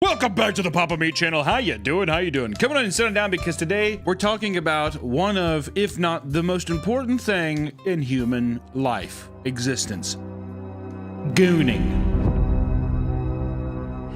Welcome back to the Papa Meat channel. How you doing? How you doing? Coming on and sitting down because today we're talking about one of, if not the most important thing in human life, existence. Gooning.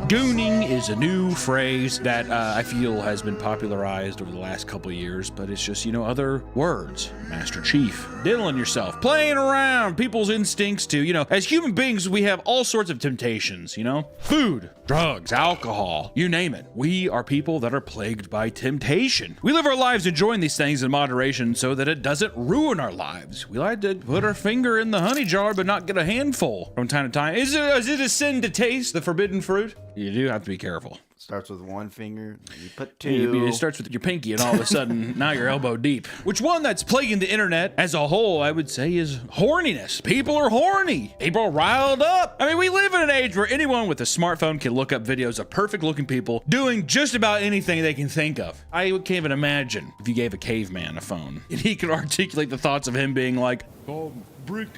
Gooning is a new phrase that I feel has been popularized over the last couple of years, but it's just, other words. Master Chief, diddling yourself, playing around, people's instincts to, as human beings, we have all sorts of temptations, Food, drugs, alcohol, you name it. We are people that are plagued by temptation. We live our lives enjoying these things in moderation so that it doesn't ruin our lives. We like to put our finger in the honey jar but not get a handful from time to time. Is it a sin to taste the forbidden fruit? You do have to be careful. Starts with one finger, you put two. It starts with your pinky, and all of a sudden, now you're elbow deep. Which one that's plaguing the internet as a whole, I would say, is horniness. People are horny. People are riled up. I mean, we live in an age where anyone with a smartphone can look up videos of perfect-looking people doing just about anything they can think of. I can't even imagine if you gave a caveman a phone, and he could articulate the thoughts of him being like, oh, brick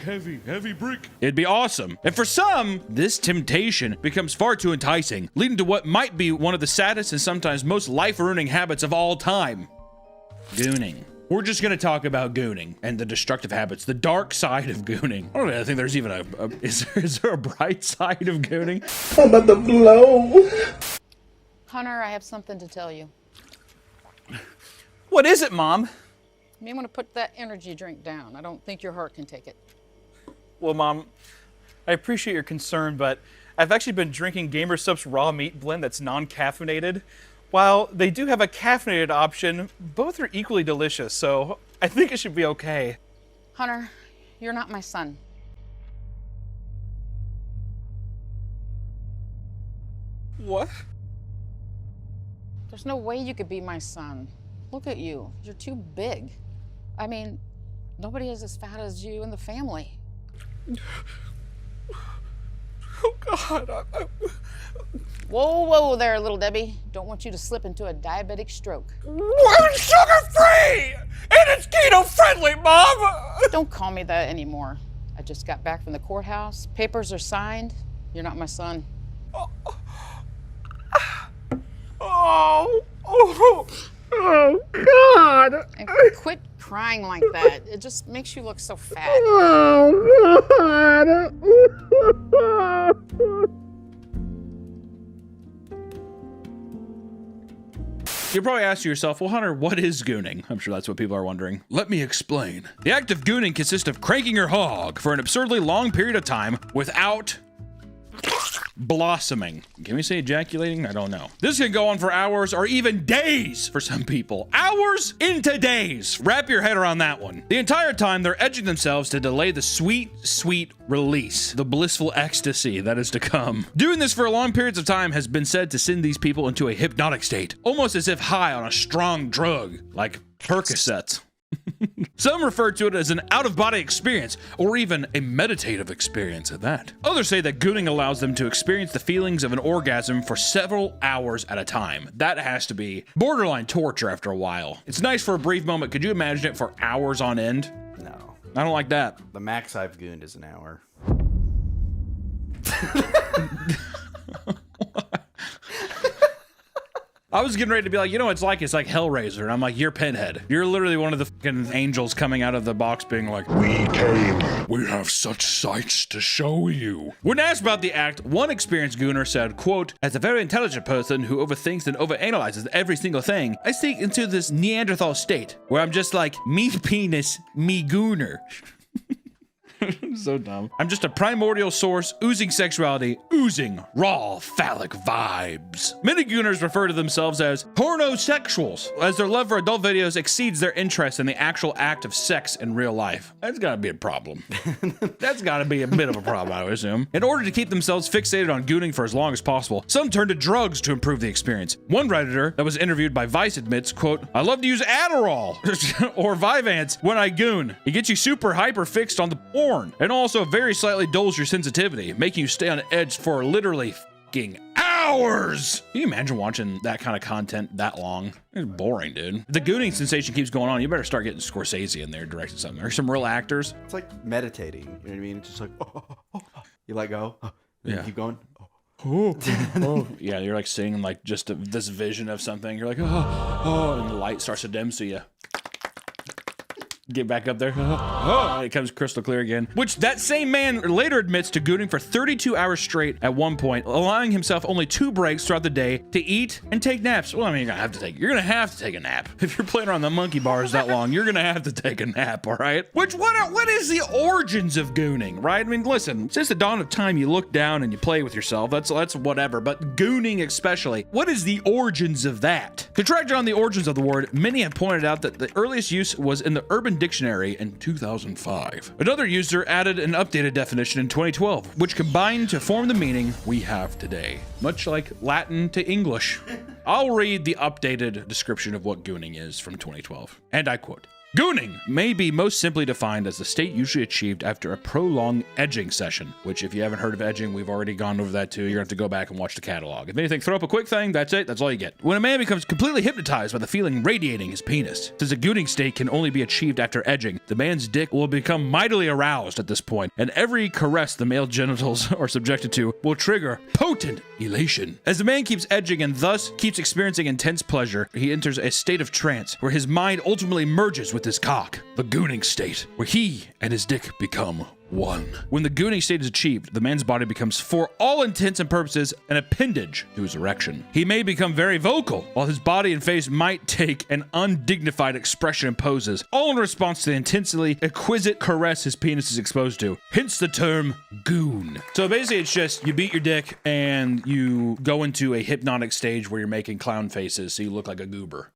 heavy brick. It'd be awesome. And for some, this temptation becomes far too enticing, leading to what might be one of the saddest and sometimes most life-ruining habits of all time. Gooning. We're just gonna talk about gooning and the destructive habits, the dark side of gooning. I think there's even is there a bright side of gooning? I'm about to blow. Hunter, I have something to tell you. What is it, Mom? You may want to put that energy drink down. I don't think your heart can take it. Well, Mom, I appreciate your concern, but I've actually been drinking Gamer Sup's raw meat blend that's non-caffeinated. While they do have a caffeinated option, both are equally delicious, so I think it should be okay. Hunter, you're not my son. What? There's no way you could be my son. Look at you. You're too big. I mean, nobody is as fat as you in the family. Oh, God. Whoa there, little Debbie. Don't want you to slip into a diabetic stroke. I'm sugar-free! And it's keto-friendly, Mom! Don't call me that anymore. I just got back from the courthouse. Papers are signed. You're not my son. Oh, God! And quit crying like that. It just makes you look so fat. Oh, God! You're probably asking yourself, well, Hunter, what is gooning? I'm sure that's what people are wondering. Let me explain. The act of gooning consists of cranking your hog for an absurdly long period of time without blossoming. Can we say ejaculating? I don't know. This can go on for hours or even days for some people. Hours into days. Wrap your head around that one. The entire time, they're edging themselves to delay the sweet, sweet release, the blissful ecstasy that is to come. Doing this for long periods of time has been said to send these people into a hypnotic state, almost as if high on a strong drug, like Percocets. Some refer to it as an out-of-body experience, or even a meditative experience at that. Others say that gooning allows them to experience the feelings of an orgasm for several hours at a time. That has to be borderline torture after a while. It's nice for a brief moment. Could you imagine it for hours on end? No. I don't like that. The max I've gooned is an hour. I was getting ready to be like, it's like Hellraiser. And I'm like, you're Pinhead. You're literally one of the fucking angels coming out of the box being like, we came. We have such sights to show you. When asked about the act, one experienced gooner said, quote, as a very intelligent person who overthinks and overanalyzes every single thing, I sink into this Neanderthal state where I'm just like, me penis, me gooner. So dumb. I'm just a primordial source, oozing sexuality, oozing raw phallic vibes. Many gooners refer to themselves as pornosexuals, as their love for adult videos exceeds their interest in the actual act of sex in real life. That's gotta be a problem. That's gotta be a bit of a problem, I would assume. In order to keep themselves fixated on gooning for as long as possible, some turn to drugs to improve the experience. One Redditor that was interviewed by Vice admits, quote, I love to use Adderall or Vyvanse when I goon. It gets you super hyper fixed on the porn. And also very slightly dulls your sensitivity, making you stay on edge for literally fucking hours. Can you imagine watching that kind of content that long? It's boring, dude. The gooning sensation keeps going on. You better start getting Scorsese in there directing something. There's some real actors. It's like meditating. You know what I mean? It's just like, you let go. You keep going. Yeah, you're like seeing like just this vision of something. You're like, oh, and the light starts to dim, so you get back up there. And it comes crystal clear again. Which that same man later admits to gooning for 32 hours straight at one point, allowing himself only 2 breaks throughout the day to eat and take naps. Well, I mean, you're gonna have to take a nap. If you're playing around the monkey bars that long, you're gonna have to take a nap, all right? Which, what is the origins of gooning, right? I mean, listen, since the dawn of time, you look down and you play with yourself. That's whatever, but gooning especially, what is the origins of that? To track down the origins of the word, many have pointed out that the earliest use was in the Urban Dictionary in 2005. Another user added an updated definition in 2012, which combined to form the meaning we have today. Much like Latin to English. I'll read the updated description of what gooning is from 2012, and I quote, "Gooning may be most simply defined as the state usually achieved after a prolonged edging session," which if you haven't heard of edging, we've already gone over that too. You're gonna have to go back and watch the catalog. If anything, throw up a quick thing, that's it, that's all you get. When a man becomes completely hypnotized by the feeling radiating his penis, since a gooning state can only be achieved after edging, the man's dick will become mightily aroused at this point, and every caress the male genitals are subjected to will trigger potent elation. As the man keeps edging and thus keeps experiencing intense pleasure, he enters a state of trance where his mind ultimately merges with his cock, the gooning state, where he and his dick become one. When the gooning state is achieved, the man's body becomes, for all intents and purposes, an appendage to his erection. He may become very vocal, while his body and face might take an undignified expression and poses, all in response to the intensely exquisite caress his penis is exposed to. Hence the term goon. So basically it's just, you beat your dick and you go into a hypnotic stage where you're making clown faces so you look like a goober.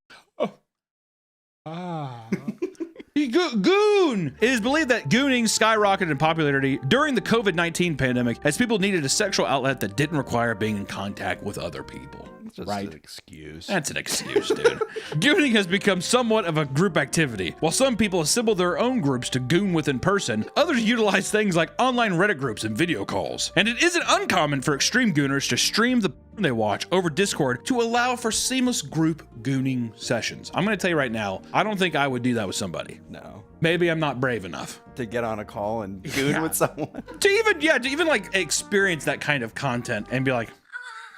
Goon! It is believed that gooning skyrocketed in popularity during the COVID-19 pandemic as people needed a sexual outlet that didn't require being in contact with other people. Just right? an excuse. That's an excuse, dude. Gooning has become somewhat of a group activity. While some people assemble their own groups to goon with in person, others utilize things like online Reddit groups and video calls. And it isn't uncommon for extreme gooners to stream the they watch over Discord to allow for seamless group gooning sessions. I'm gonna tell you right now, I don't think I would do that with somebody. No. Maybe I'm not brave enough. To get on a call and goon with someone. To even like experience that kind of content and be like,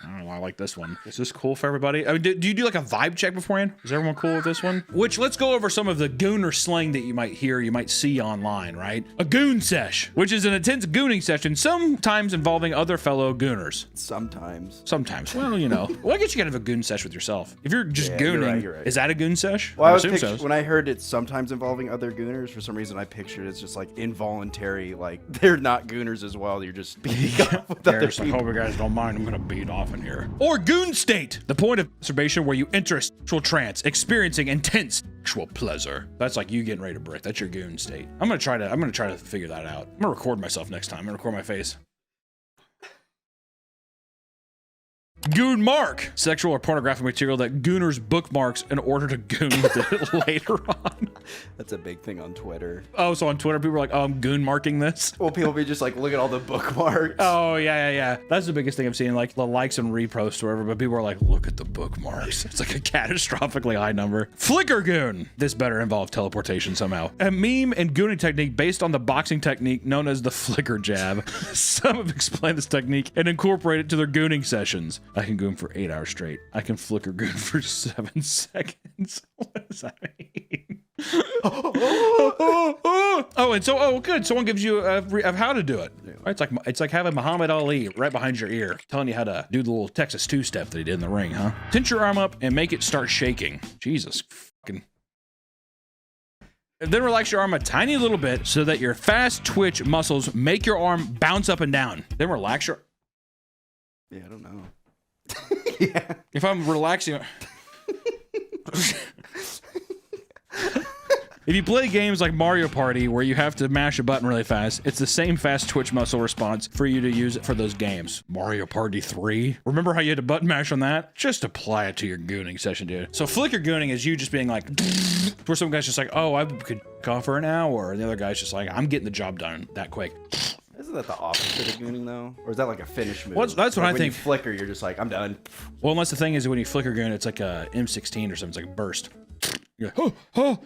I don't know, I like this one. Is this cool for everybody? I mean, do you do like a vibe check beforehand? Is everyone cool with this one? Which, let's go over some of the gooner slang that you might hear, you might see online, right? A goon sesh, which is an intense gooning session, sometimes involving other fellow gooners. Sometimes. Well, you know. Well, I guess you gotta have a goon sesh with yourself. If you're just gooning, you're right. is that a goon sesh? Well, So. when I heard it's sometimes involving other gooners, for some reason I pictured it's just like involuntary, like they're not gooners as well. You're just beating off with They're other just like, people. hope you guys don't mind, I'm gonna beat off in here. Or goon state, the point of masturbation where you enter a sexual trance, experiencing intense sexual pleasure. That's like you getting ready to break. That's your goon state. I'm gonna try to figure that out. I'm gonna record myself next time. I'm gonna record my face. Goon mark, sexual or pornographic material that gooners bookmarks in order to goon with it later on. That's a big thing on Twitter. Oh, so on Twitter, people are like, oh, I'm goon marking this. Well, people be just like, look at all the bookmarks. Oh, yeah. That's the biggest thing I'm seeing, like the likes and reposts or whatever, but people are like, look at the bookmarks. It's like a catastrophically high number. Flicker goon. This better involve teleportation somehow. A meme and gooning technique based on the boxing technique known as the flicker jab. Some have explained this technique and incorporated it to their gooning sessions. I can goon for 8 hours straight. I can flicker goon for 7 seconds. What does that mean? Good. Someone gives you of how to do it. Right? It's like having Muhammad Ali right behind your ear, telling you how to do the little Texas two-step that he did in the ring, huh? Tense your arm up and make it start shaking. Jesus fucking. And then relax your arm a tiny little bit so that your fast twitch muscles make your arm bounce up and down. Then relax your. Yeah, I don't know. Yeah. If I'm relaxing. If you play games like Mario Party where you have to mash a button really fast, it's the same fast twitch muscle response for you to use it for those games. Mario Party 3? Remember how you had to button mash on that? Just apply it to your gooning session, dude. So flicker gooning is you just being like, where some guy's just like, oh, I could go for an hour. And the other guy's just like, I'm getting the job done that quick. Isn't that the opposite of gooning though? Or is that like a finish move? Well, that's what like I when think. You flicker, you're just like, I'm done. Well, unless the thing is when you flicker goon, it's like a M16 or something. It's like a burst. You're like, oh,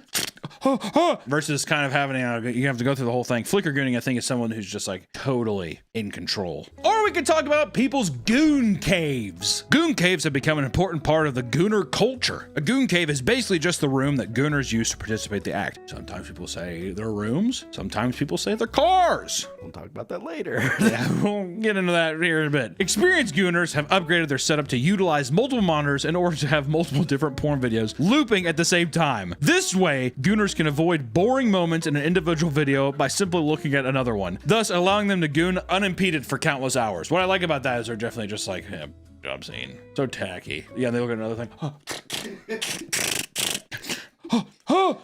versus kind of having you have to go through the whole thing. Flicker gooning, I think, is someone who's just like totally in control. Or we could talk about people's goon caves. Goon caves have become an important part of the gooner culture. A goon cave is basically just the room that gooners use to participate in the act. Sometimes people say they're rooms. Sometimes people say they're cars. We'll talk about that later. Yeah, we'll get into that here in a bit. Experienced gooners have upgraded their setup to utilize multiple monitors in order to have multiple different porn videos looping at the same time. This way, gooners can avoid boring moments in an individual video by simply looking at another one, thus allowing them to goon unimpeded for countless hours. What I like about that is they're definitely just like, yeah, job scene. So tacky. Yeah, they look at another thing.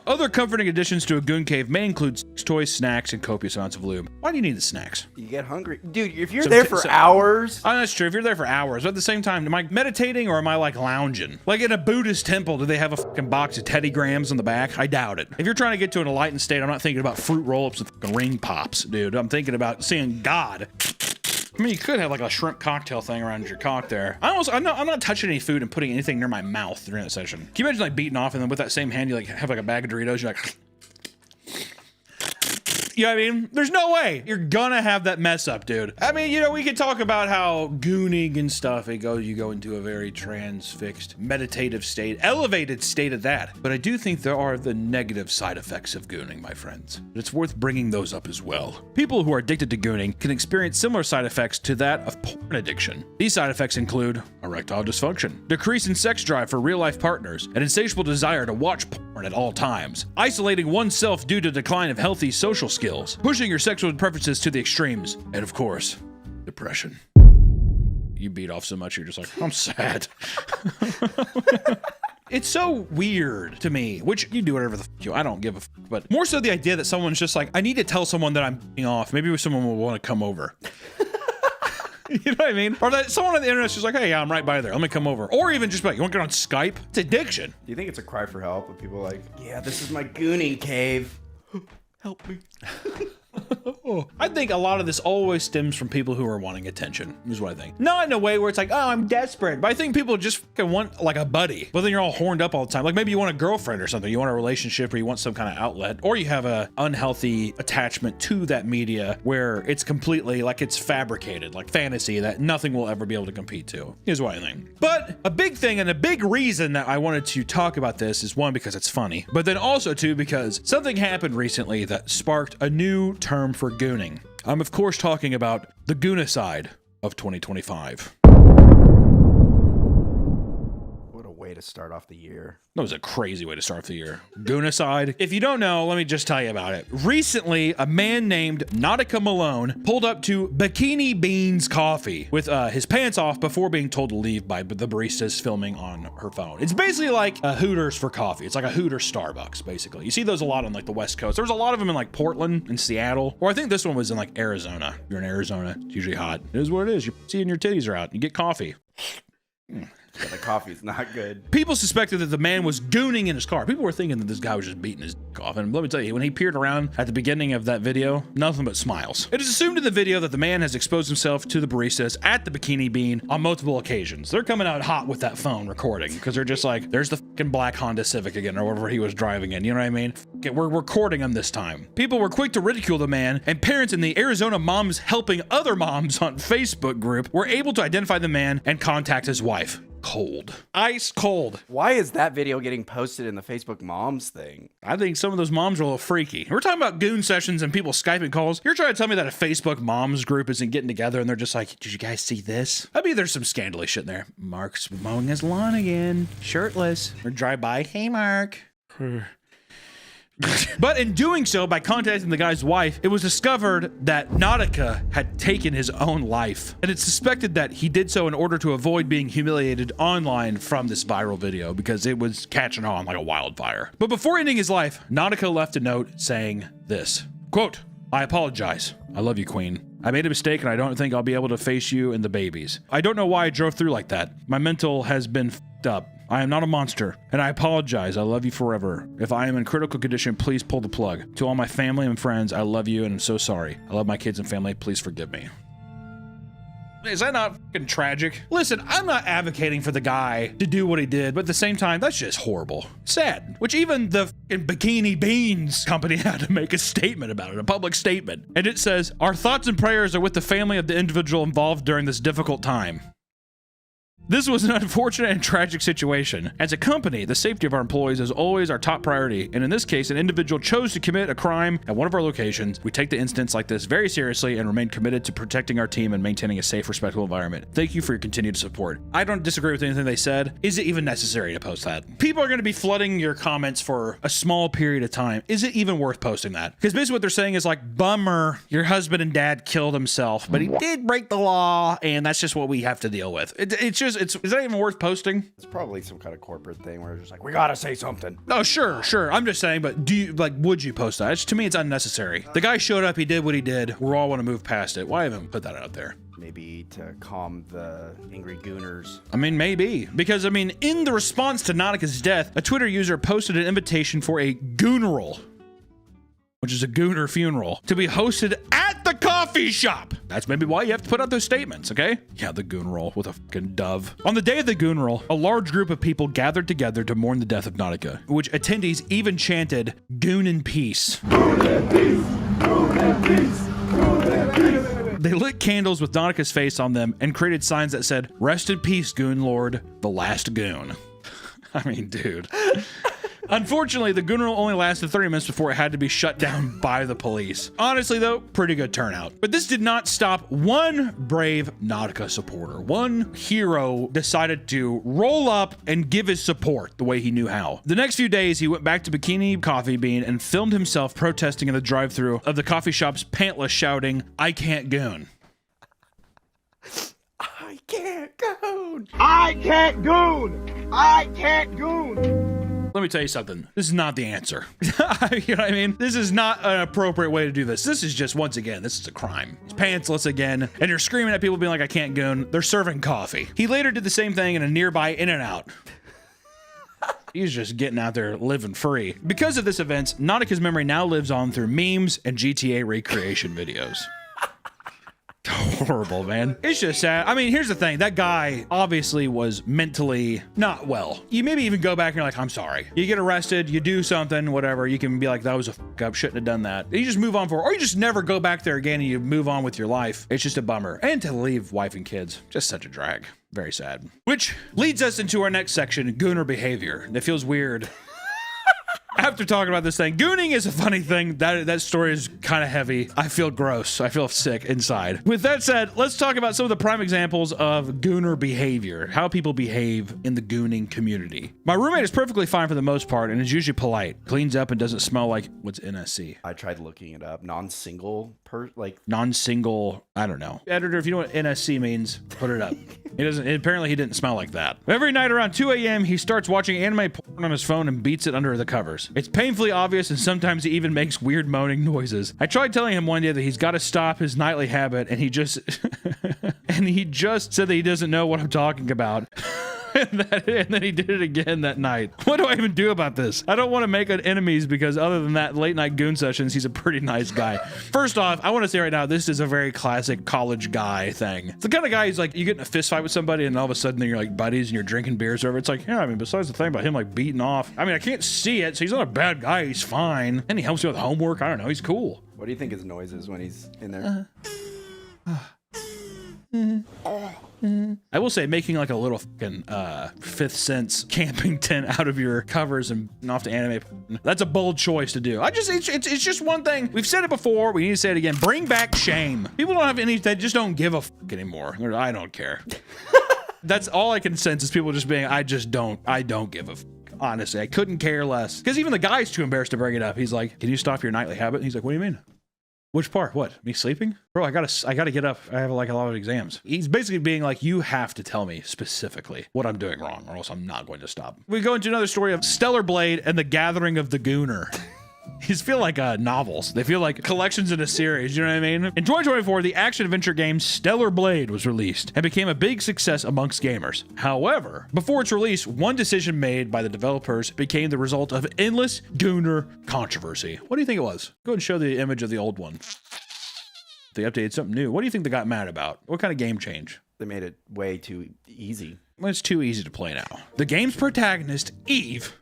Other comforting additions to a goon cave may include sex toys, snacks, and copious amounts of lube. Why do you need the snacks? You get hungry. Dude, if you're there for hours. Oh, that's true. If you're there for hours, but at the same time, am I meditating or am I like lounging? Like in a Buddhist temple, do they have a fucking box of Teddy Grahams on the back? I doubt it. If you're trying to get to an enlightened state, I'm not thinking about fruit roll-ups and fucking ring pops, dude. I'm thinking about seeing God. I mean, you could have like a shrimp cocktail thing around your cock there. I'm not touching any food and putting anything near my mouth during that session. Can you imagine like beating off and then with that same hand you like have like a bag of Doritos, you're like, you know what I mean? There's no way you're gonna have that mess up, dude. I mean, you know, we could talk about how gooning and stuff, you go into a very transfixed, meditative state, elevated state of that. But I do think there are the negative side effects of gooning, my friends. It's worth bringing those up as well. People who are addicted to gooning can experience similar side effects to that of porn addiction. These side effects include erectile dysfunction, decrease in sex drive for real-life partners, an insatiable desire to watch porn at all times, isolating oneself due to decline of healthy social skills, pushing your sexual preferences to the extremes, and of course, depression. You beat off so much, you're just like, I'm sad. It's so weird to me, which you do whatever the fuck you, I don't give a fuck, but more so the idea that someone's just like, I need to tell someone that I'm beating off. Maybe someone will want to come over. You know what I mean? Or that someone on the internet's just like, hey, yeah, I'm right by there. Let me come over. Or even just like, you want to get on Skype? It's addiction. Do you think it's a cry for help when people are like, yeah, this is my gooning cave. Help me. I think a lot of this always stems from people who are wanting attention, is what I think. Not in a way where it's like, oh, I'm desperate, but I think people just fucking want like a buddy, but then you're all horned up all the time. Like maybe you want a girlfriend or something, you want a relationship or you want some kind of outlet, or you have a unhealthy attachment to that media where it's completely like it's fabricated, like fantasy that nothing will ever be able to compete to, is what I think. But a big thing and a big reason that I wanted to talk about this is one, because it's funny, but then also two, because something happened recently that sparked a new term for gooning. I'm of course talking about the goonicide of 2025. What a way to start off the year. That was a crazy way to start the year. Goonicide. If you don't know, let me just tell you about it. Recently, a man named Nautica Malone pulled up to Bikini Beans Coffee with his pants off before being told to leave by the baristas filming on her phone. It's basically like a Hooters for coffee. It's like a Hooters Starbucks, basically. You see those a lot on like the West Coast. There's a lot of them in like Portland and Seattle, or I think this one was in like Arizona. If you're in Arizona, it's usually hot. It is what it is. You're seeing your titties are out. You get coffee. Yeah, the coffee's not good. People suspected that the man was gooning in his car. People were thinking that this guy was just beating his dick off. And let me tell you, when he peered around at the beginning of that video, nothing but smiles. It is assumed in the video that the man has exposed himself to the baristas at the Bikini Bean on multiple occasions. They're coming out hot with that phone recording because they're just like, there's the fucking black Honda Civic again, or whatever he was driving in. You know what I mean? We're recording him this time. People were quick to ridicule the man, and parents in the Arizona Moms Helping Other Moms on Facebook group were able to identify the man and contact his wife. Cold. Ice cold. Why is that video getting posted in the Facebook moms thing? I think some of those moms are a little freaky. We're talking about goon sessions and people Skyping calls. You're trying to tell me that a Facebook moms group isn't getting together and they're just like, did you guys see this? I mean, there's some scandalous shit in there. Mark's mowing his lawn again, shirtless. Or drive by, hey Mark. But in doing so, by contacting the guy's wife, it was discovered that Nautica had taken his own life. And it's suspected that he did so in order to avoid being humiliated online from this viral video because it was catching on like a wildfire. But before ending his life, Nautica left a note saying this, quote, I apologize. I love you, Queen. I made a mistake and I don't think I'll be able to face you and the babies. I don't know why I drove through like that. My mental has been f***ed up. I am not a monster, and I apologize. I love you forever. If I am in critical condition, please pull the plug. To all my family and friends, I love you and I'm so sorry. I love my kids and family. Please forgive me. Is that not fucking tragic? Listen, I'm not advocating for the guy to do what he did, but at the same time, that's just horrible. Sad. Which even the fucking Bikini Beans company had to make a statement about it, a public statement. And it says, "Our thoughts and prayers are with the family of the individual involved during this difficult time. This was an unfortunate and tragic situation. As a company, the safety of our employees is always our top priority, and in this case, an individual chose to commit a crime at one of our locations. We take the incidents like this very seriously and remain committed to protecting our team and maintaining a safe, respectful environment. Thank you for your continued support." I don't disagree with anything they said. Is it even necessary to post that? People are going to be flooding your comments for a small period of time. Is it even worth posting that? Because basically what they're saying is like, bummer, your husband and dad killed himself, but he did break the law, and that's just what we have to deal with. Is that even worth posting? It's probably some kind of corporate thing where it's just like, we gotta say something. Oh, sure. I'm just saying, but would you post that? To me, it's unnecessary. The guy showed up, he did what he did. We all want to move past it. Why even put that out there? Maybe to calm the angry Gooners. I mean, maybe. Because, I mean, in the response to Nautica's death, a Twitter user posted an invitation for a Gooneral, which is a Gooner funeral, to be hosted at the coffee shop. That's maybe why you have to put out those statements, okay? Yeah, the Gooneral with a fucking dove. On the day of the Gooneral, a large group of people gathered together to mourn the death of Nautica, which attendees even chanted, "Goon in peace." Goon in peace. Goon in peace. Goon in peace. They lit candles with Nautica's face on them and created signs that said, "Rest in peace, Goon Lord, the last Goon." I mean, dude. Unfortunately, the Gooneral only lasted 30 minutes before it had to be shut down by the police. Honestly, though, pretty good turnout. But this did not stop one brave Nautica supporter. One hero decided to roll up and give his support the way he knew how. The next few days, he went back to Bikini Coffee Bean and filmed himself protesting in the drive-thru of the coffee shop's pantless, shouting, "I can't goon." I can't goon. I can't goon. I can't goon. Let me tell you something. This is not the answer. You know what I mean? This is not an appropriate way to do this. This is just, once again, this is a crime. He's pantsless again, and you're screaming at people being like, "I can't goon." They're serving coffee. He later did the same thing in a nearby In-N-Out. He's just getting out there living free. Because of this event, Nautica's memory now lives on through memes and GTA recreation videos. Horrible, man. It's just sad. I mean, here's the thing. That guy obviously was mentally not well. You maybe even go back and you're like, "I'm sorry." You get arrested, you do something, whatever. You can be like, "That was a fuck up. Shouldn't have done that." You just move on forward. Or you just never go back there again and you move on with your life. It's just a bummer. And to leave wife and kids, just such a drag. Very sad. Which leads us into our next section, Gooner behavior. It feels weird. After talking about this thing, gooning is a funny thing. That story is kind of heavy. I feel gross. I feel sick inside. With that said, let's talk about some of the prime examples of gooner behavior, how people behave in the gooning community. My roommate is perfectly fine for the most part and is usually polite, cleans up, and doesn't smell like what's NSC. I tried looking it up. Non-single, non-single, I don't know. Editor, if you know what NSC means, put it up. Apparently he didn't smell like that. Every night around 2 a.m., he starts watching anime porn on his phone and beats it under the covers. It's painfully obvious, and sometimes he even makes weird moaning noises. I tried telling him one day that he's got to stop his nightly habit, and he just said that he doesn't know what I'm talking about. And then he did it again that night. What do I even do about this? I don't want to make enemies because other than that late night goon sessions, he's a pretty nice guy. First off, I want to say right now, this is a very classic college guy thing. It's the kind of guy who's like, you get in a fist fight with somebody and all of a sudden you're like buddies and you're drinking beers over. It's like, yeah, I mean, besides the thing about him like beating off, I mean, I can't see it, so he's not a bad guy. He's fine. And he helps you with homework. I don't know. He's cool. What do you think his noise is when he's in there? I will say, making like a little fucking Fifth Sense camping tent out of your covers and off to anime, that's a bold choice to do. It's just one thing. We've said it before. We need to say it again. Bring back shame. People don't have any, they just don't give a fuck anymore. I don't care. That's all I can sense is people just being, I don't give a fuck. Honestly, I couldn't care less. Because even the guy's too embarrassed to bring it up. He's like, "Can you stop your nightly habit?" And he's like, "What do you mean?" "Which part? What? Me sleeping? Bro, I gotta get up. I have like a lot of exams." He's basically being like, you have to tell me specifically what I'm doing wrong or else I'm not going to stop. We go into another story of Stellar Blade and the Gathering of the Gooner. These feel like novels. They feel like collections in a series, you know what I mean? In 2024, the action-adventure game Stellar Blade was released and became a big success amongst gamers. However, before its release, one decision made by the developers became the result of endless Gooner controversy. What do you think it was? Go ahead and show the image of the old one. They updated something new. What do you think they got mad about? What kind of game change? They made it way too easy. Well, it's too easy to play now. The game's protagonist, Eve,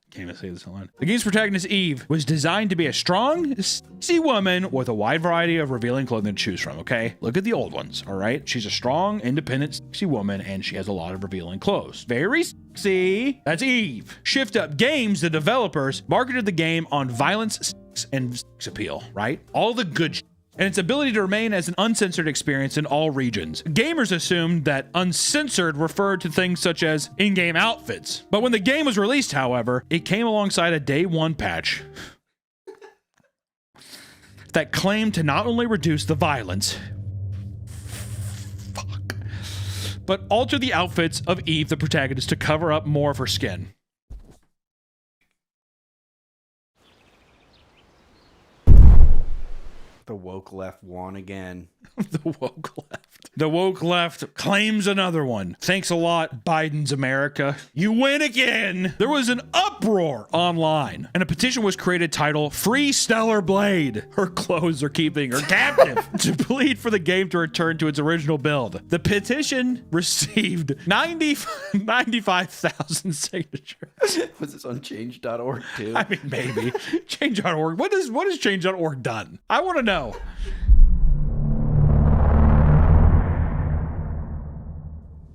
can't even say this alone. The game's protagonist, Eve, was designed to be a strong, sexy woman with a wide variety of revealing clothing to choose from, okay? Look at the old ones, all right? She's a strong, independent, sexy woman, and she has a lot of revealing clothes. Very sexy. That's Eve. Shift Up Games, the developers, marketed the game on violence, sex, and sex appeal, right? All the good shit. And its ability to remain as an uncensored experience in all regions. Gamers assumed that uncensored referred to things such as in-game outfits. But when the game was released, however, it came alongside a day one patch that claimed to not only reduce the violence, but alter the outfits of Eve, the protagonist, to cover up more of her skin. The woke left won again. The woke left. The woke left claims another one. Thanks a lot, Biden's America. You win again. There was an uproar online, and a petition was created titled Free Stellar Blade. Her clothes are keeping her captive to plead for the game to return to its original build. The petition received 95,000 signatures. Was this on change.org too? I mean, maybe. Change.org. What has change.org done? I want to know.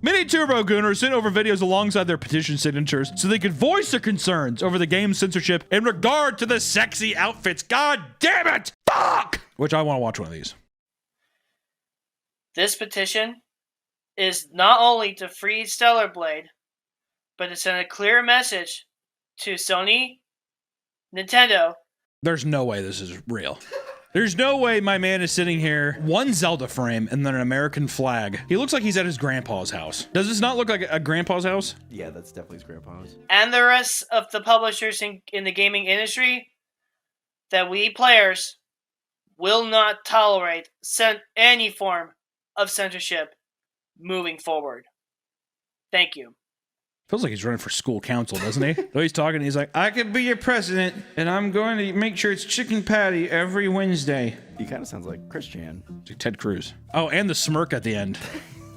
Many Turbo Gooners sent over videos alongside their petition signatures so they could voice their concerns over the game's censorship in regard to the sexy outfits. God damn it! Fuck! Which I want to watch one of these. This petition is not only to free Stellar Blade, but to send a clear message to Sony, Nintendo. There's no way this is real. There's no way my man is sitting here, one Zelda frame, and then an American flag. He looks like he's at his grandpa's house. Does this not look like a grandpa's house? Yeah, that's definitely his grandpa's. And the rest of the publishers in the gaming industry, that we players will not tolerate any form of censorship moving forward. Thank you. Feels like he's running for school council, doesn't he? The way he's talking, he's like, I could be your president, and I'm going to make sure it's chicken patty every Wednesday. He kind of sounds like Christian. It's like Ted Cruz. Oh, and the smirk at the end.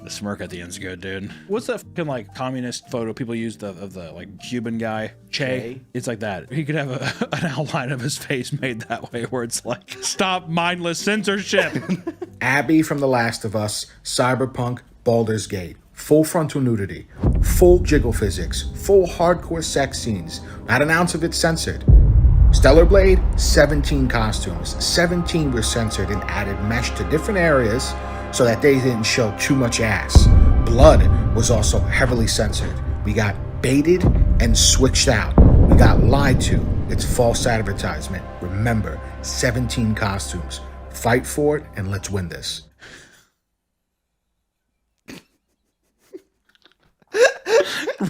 The smirk at the end's good, dude. What's that fucking like communist photo people use of the like Cuban guy? Che? It's like that. He could have an outline of his face made that way where it's like, stop mindless censorship. Abby from The Last of Us, Cyberpunk, Baldur's Gate. Full frontal nudity, full jiggle physics, full hardcore sex scenes, not an ounce of it censored. Stellar Blade, 17 costumes, 17 were censored and added mesh to different areas so that they didn't show too much ass. Blood was also heavily censored. We got baited and switched out. We got lied to. It's false advertisement. Remember, 17 costumes. Fight for it and let's win this.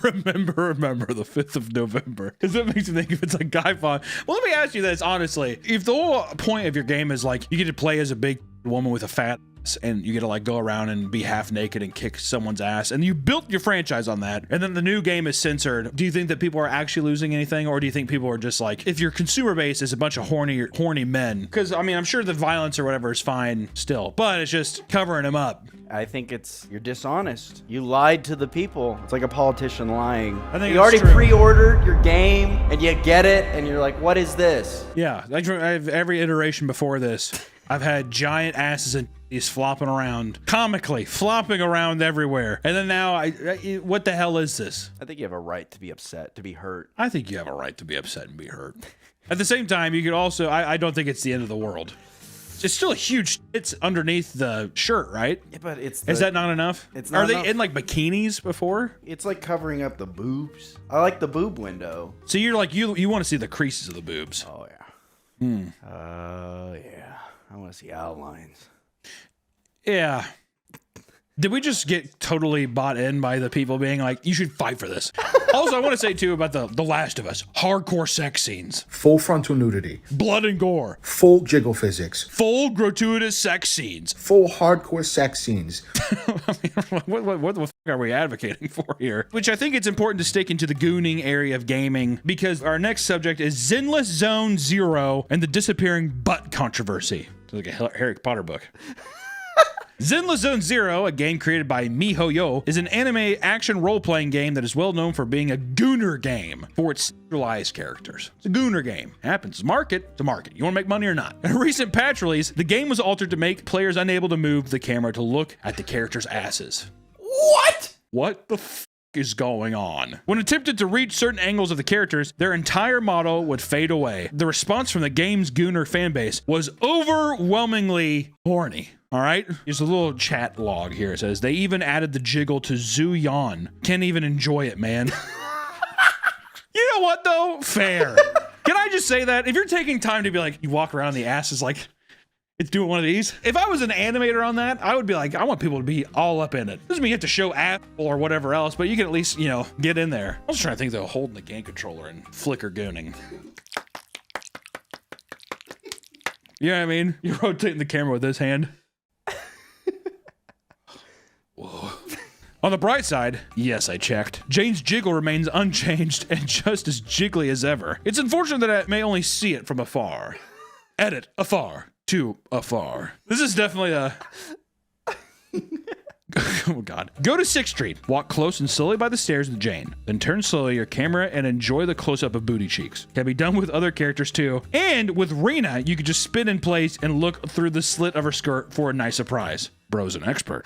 Remember the 5th of November. Because that makes me think if it's like Guy Fawkes. Well, let me ask you this, honestly. If the whole point of your game is like, you get to play as a big woman with a fat ass, and you get to like go around and be half naked and kick someone's ass, and you built your franchise on that, and then the new game is censored, do you think that people are actually losing anything? Or do you think people are just like, if your consumer base is a bunch of horny men? Because, I mean, I'm sure the violence or whatever is fine still, but it's just covering them up. I think you're dishonest. You lied to the people. It's like a politician lying. I think you it's already true. pre-ordered your game and you get it and you're like, what is this? Yeah, I have every iteration before this. I've had giant asses and titties flopping around, comically flopping around everywhere. And then now, what the hell is this? I think you have a right to be upset, to be hurt. I think you have a right to be upset and be hurt. At the same time, you could also, I don't think it's the end of the world. It's still a huge shit underneath the shirt, right? Yeah, but is that not enough? It's not Are they enough. in like bikinis before? It's like covering up the boobs. I like the boob window. So you're like, you want to see the creases of the boobs. Oh, yeah. Yeah. I want to see outlines. Yeah. Did we just get totally bought in by the people being like, you should fight for this? Also, I want to say, too, about The Last of Us. Hardcore sex scenes. Full frontal nudity, Blood and gore. full jiggle physics, Full gratuitous sex scenes. full hardcore sex scenes. I mean, what the fuck are we advocating for here? Which I think it's important to stick into the gooning area of gaming, because our next subject is Zenless Zone Zero and the disappearing butt controversy. It's like a Harry Potter book. Zenless Zone Zero, a game created by MiHoYo, is an anime action role-playing game that is well known for being a Gooner game for its sexualized characters. It's a Gooner game. It happens to market. You want to make money or not? In a recent patch release, the game was altered to make players unable to move the camera to look at the characters' asses. What? What the f is going on? When attempted to reach certain angles of the characters, their entire model would fade away. The response from the game's Gooner fanbase was overwhelmingly horny. All right, here's a little chat log here. It says, they even added the jiggle to Zhu Yan. Can't even enjoy it, man. You know what, though? Fair. Can I just say that? If you're taking time to be like, you walk around the ass is like, it's doing one of these. If I was an animator on that, I would be like, I want people to be all up in it. Doesn't mean you have to show app or whatever else, but you can at least, you know, get in there. I was trying to think though, holding the game controller and flicker gooning. You know what I mean? You're rotating the camera with this hand. Whoa. On the bright side, yes, I checked. Jane's jiggle remains unchanged and just as jiggly as ever. It's unfortunate that I may only see it from afar. Edit, afar, to afar. This is definitely a... Oh god. Go to 6th Street, walk close and slowly by the stairs with Jane, then turn slowly your camera and enjoy the close-up of booty cheeks. Can be done with other characters too. And with Rena, you could just spin in place and look through the slit of her skirt for a nice surprise. Bro's an expert.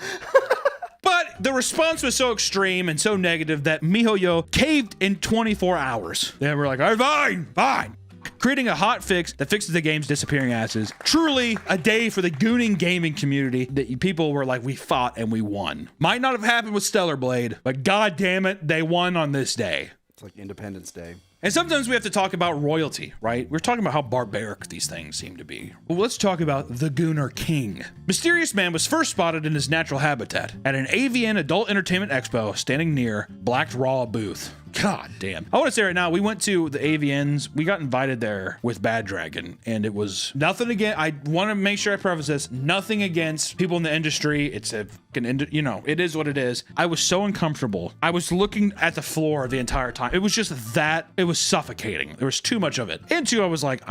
But the response was so extreme and so negative that MiHoYo caved in 24 hours. They were like, all right, fine. Creating a hot fix that fixes the game's disappearing asses. Truly a day for the gooning gaming community that people were like, we fought and we won. Might not have happened with Stellar Blade, but god damn it, they won on this day. It's like Independence Day. And sometimes we have to talk about royalty, right? We're talking about how barbaric these things seem to be. Well, let's talk about the Gooner King. Mysterious Man was first spotted in his natural habitat at an AVN Adult Entertainment Expo standing near Black Raw booth. God damn. I want to say right now, we went to the AVNs. We got invited there with Bad Dragon, and it was nothing against, I want to make sure I preface this, nothing against people in the industry. It's a fucking, you know, it is what it is. I was so uncomfortable. I was looking at the floor the entire time. It was just that, it was suffocating. There was too much of it. And two, I was like,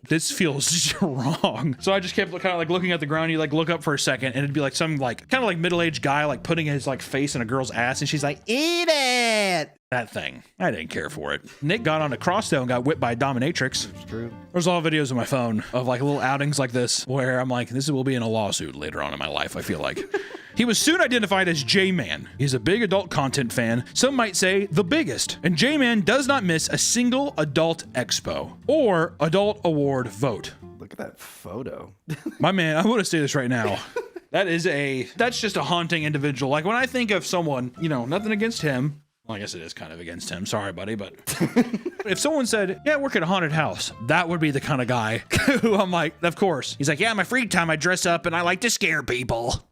this feels wrong. So I just kept kind of like looking at the ground. You like look up for a second, and it'd be like some like, kind of like middle-aged guy like putting his like face in a girl's ass, and she's like, eat it. That thing. I didn't care for it. Nick got on a crossdale and got whipped by a dominatrix. It's true. There's a lot of videos on my phone of like little outings like this where I'm like, this will be in a lawsuit later on in my life, I feel like. He was soon identified as J-Man. He's a big adult content fan. Some might say the biggest. And J-Man does not miss a single adult expo or adult award vote. Look at that photo. My man, I want to say this right now. That's just a haunting individual. Like when I think of someone, you know, nothing against him. Well, I guess it is kind of against him. Sorry, buddy, but if someone said, yeah, I work at a haunted house, that would be the kind of guy who I'm like, of course. He's like, yeah, my free time I dress up and I like to scare people.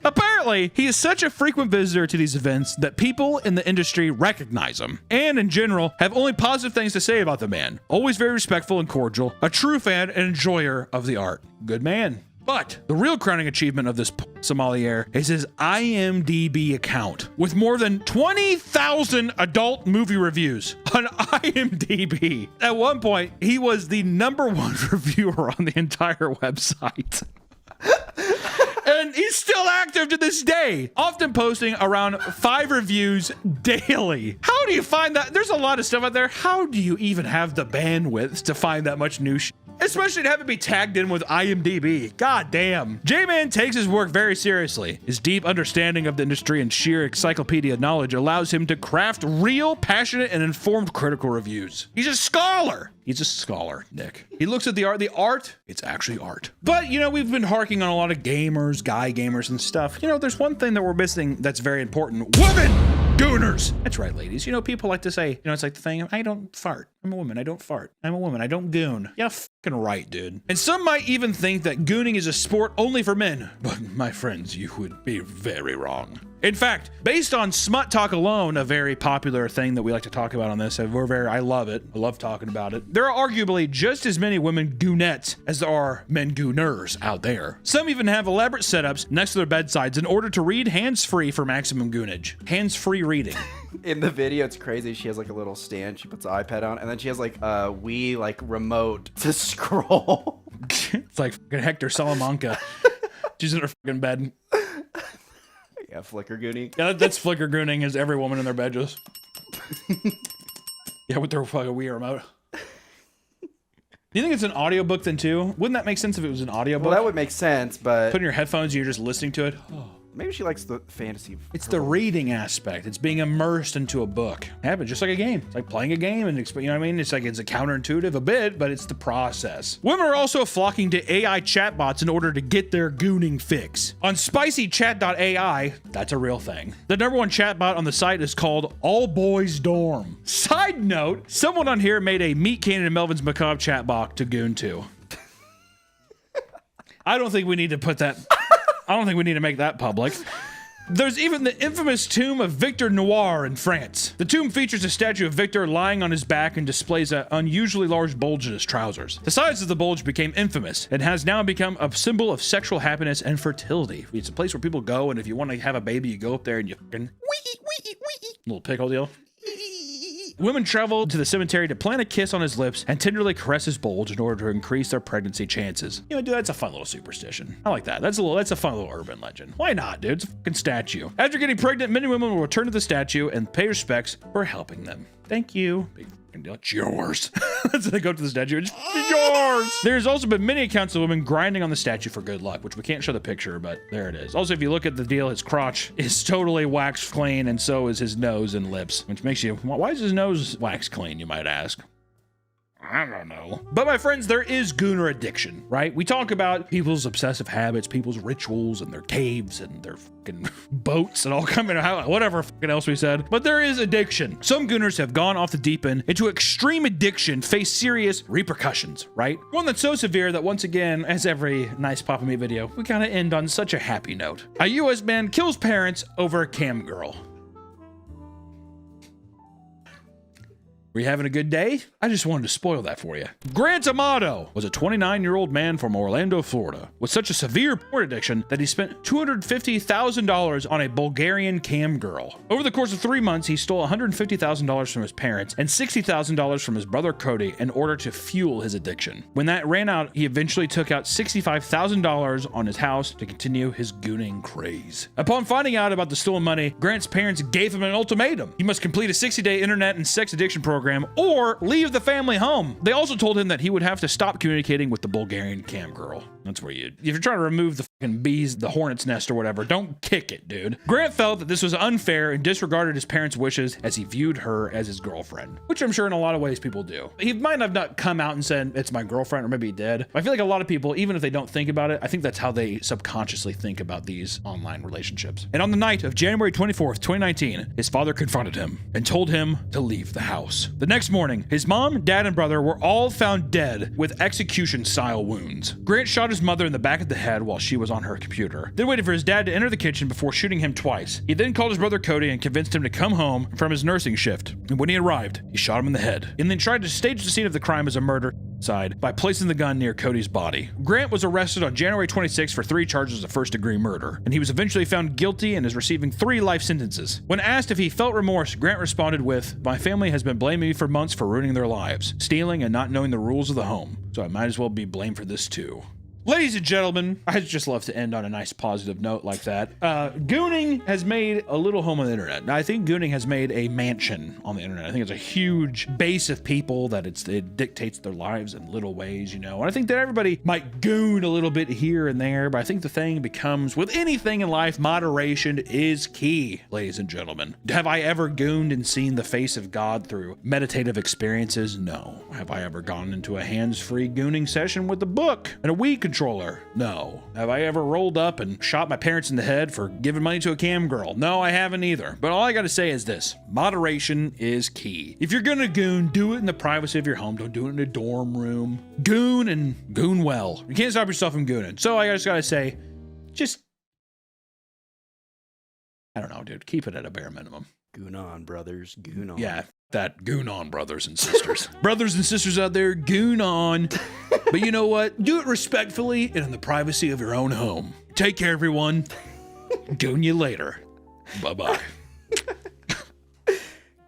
Apparently, he is such a frequent visitor to these events that people in the industry recognize him, and in general, have only positive things to say about the man. Always very respectful and cordial, a true fan and enjoyer of the art. Good man. But the real crowning achievement of this sommelier is his IMDb account with more than 20,000 adult movie reviews on IMDb. At one point, he was the #1 reviewer on the entire website. And he's still active to this day, often posting around 5 reviews daily. How do you find that? There's a lot of stuff out there. How do you even have the bandwidth to find that much new shit? Especially to have it be tagged in with IMDb. God damn. J-Man takes his work very seriously. His deep understanding of the industry and sheer encyclopedia knowledge allows him to craft real, passionate, and informed critical reviews. He's a scholar. He's a scholar, Nick. He looks at the art. The art, it's actually art. But, you know, we've been harking on a lot of gamers, guy gamers and stuff. You know, there's one thing that we're missing that's very important. Women! Gooners! That's right, ladies. You know, people like to say, you know, it's like the thing, I don't fart. I'm a woman, I don't fart. I'm a woman, I don't goon. Yeah, fucking right, dude. And some might even think that gooning is a sport only for men. But my friends, you would be very wrong. In fact, based on smut talk alone, a very popular thing that we like to talk about on this, I love it. I love talking about it. There are arguably just as many women goonettes as there are men gooners out there. Some even have elaborate setups next to their bedsides in order to read hands-free for maximum goonage. Hands-free reading. In the video, it's crazy. She has like a little stand. She puts the iPad on, and then she has like a Wii like remote to scroll. It's like fucking Hector Salamanca. She's in her fucking bed. Yeah, flicker gooning. Yeah, that's flicker gooning is every woman in their bed just. Yeah, with their fucking Wii remote. Do you think it's an audiobook then too? Wouldn't that make sense if it was an audiobook? Well, that would make sense, but Put in your headphones, you're just listening to it. Oh. maybe she likes the fantasy. It's the reading aspect. It's being immersed into a book. Yeah, but just like a game. It's like playing a game and you know what I mean? It's like it's a counterintuitive a bit, but it's the process. Women are also flocking to AI chatbots in order to get their gooning fix. On spicychat.ai, that's a real thing. The #1 chatbot on the site is called All Boys Dorm. Side note, someone on here made a Meet Cannon and Melvin's Macabre chatbot to goon to. I don't think we need to put that. I don't think we need to make that public. There's even the infamous tomb of Victor Noir in France. The tomb features a statue of Victor lying on his back and displays an unusually large bulge in his trousers. The size of the bulge became infamous and has now become a symbol of sexual happiness and fertility. It's a place where people go, and if you want to have a baby, you go up there and you fucking little pickle deal. Women travel to the cemetery to plant a kiss on his lips and tenderly caress his bulge in order to increase their pregnancy chances. You know, dude, that's a fun little superstition. I like that. That's a fun little urban legend. Why not, dude? It's a fucking statue. After getting pregnant, many women will return to the statue and pay respects for helping them. Thank you. Big fucking deal. It's yours. So they go to the statue. It's yours. There's also been many accounts of women grinding on the statue for good luck, which we can't show the picture, but there it is. Also, if you look at the deal, his crotch is totally waxed clean, and so is his nose and lips, which makes you, why is his nose waxed clean, you might ask? I don't know. But my friends, there is gooner addiction, right? We talk about people's obsessive habits, people's rituals, and their caves, and their fucking boats, and all kind of whatever fucking else we said. But there is addiction. Some gooners have gone off the deep end into extreme addiction, face serious repercussions, right? One that's so severe that once again, as every nice Papa Me video, we kind of end on such a happy note. A U.S. man kills parents over a cam girl. Were you having a good day? I just wanted to spoil that for you. Grant Amato was a 29-year-old man from Orlando, Florida, with such a severe porn addiction that he spent $250,000 on a Bulgarian cam girl. Over the course of 3 months, he stole $150,000 from his parents and $60,000 from his brother Cody in order to fuel his addiction. When that ran out, he eventually took out $65,000 on his house to continue his gooning craze. Upon finding out about the stolen money, Grant's parents gave him an ultimatum. He must complete a 60-day internet and sex addiction program or leave the family home. They also told him that he would have to stop communicating with the Bulgarian cam girl. That's where if you're trying to remove the fucking bees, the hornet's nest or whatever, don't kick it, dude. Grant felt that this was unfair and disregarded his parents' wishes as he viewed her as his girlfriend, which I'm sure in a lot of ways people do. He might have not come out and said, it's my girlfriend, or maybe he did. I feel like a lot of people, even if they don't think about it, I think that's how they subconsciously think about these online relationships. And on the night of January 24th, 2019, his father confronted him and told him to leave the house. The next morning, his mom, dad, and brother were all found dead with execution-style wounds. Grant shot his mother in the back of the head while she was on her computer, then waited for his dad to enter the kitchen before shooting him twice. He then called his brother Cody and convinced him to come home from his nursing shift. And when he arrived, he shot him in the head, and then tried to stage the scene of the crime as a murder by placing the gun near Cody's body. Grant was arrested on January 26 for 3 charges of first-degree murder, and he was eventually found guilty and is receiving 3 life sentences. When asked if he felt remorse, Grant responded with, "My family has been blaming me for months for ruining their lives, stealing and not knowing the rules of the home, so I might as well be blamed for this too." Ladies and gentlemen, I'd just love to end on a nice positive note like that. Gooning has made a little home on the internet. Now, I think Gooning has made a mansion on the internet. I think it's a huge base of people that it dictates their lives in little ways, you know. And I think that everybody might goon a little bit here and there, but I think the thing becomes, with anything in life, moderation is key, ladies and gentlemen. Have I ever gooned and seen the face of God through meditative experiences? No. Have I ever gone into a hands-free gooning session with a book and a Wii controller? No. Have I ever rolled up and shot my parents in the head for giving money to a cam girl? No, I haven't either. But all I gotta say is this: moderation is key. If you're gonna goon, do it in the privacy of your home. Don't do it in a dorm room. Goon and goon well. You can't stop yourself from gooning. So I just gotta say, I don't know, dude. Keep it at a bare minimum. Goon on, brothers. Goon on. Yeah, that goon on, brothers and sisters. Brothers and sisters out there, goon on. But you know what? Do it respectfully and in the privacy of your own home. Take care, everyone. Goon you later. Bye-bye.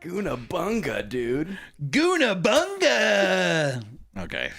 Goonabunga, dude. Goonabunga! Okay.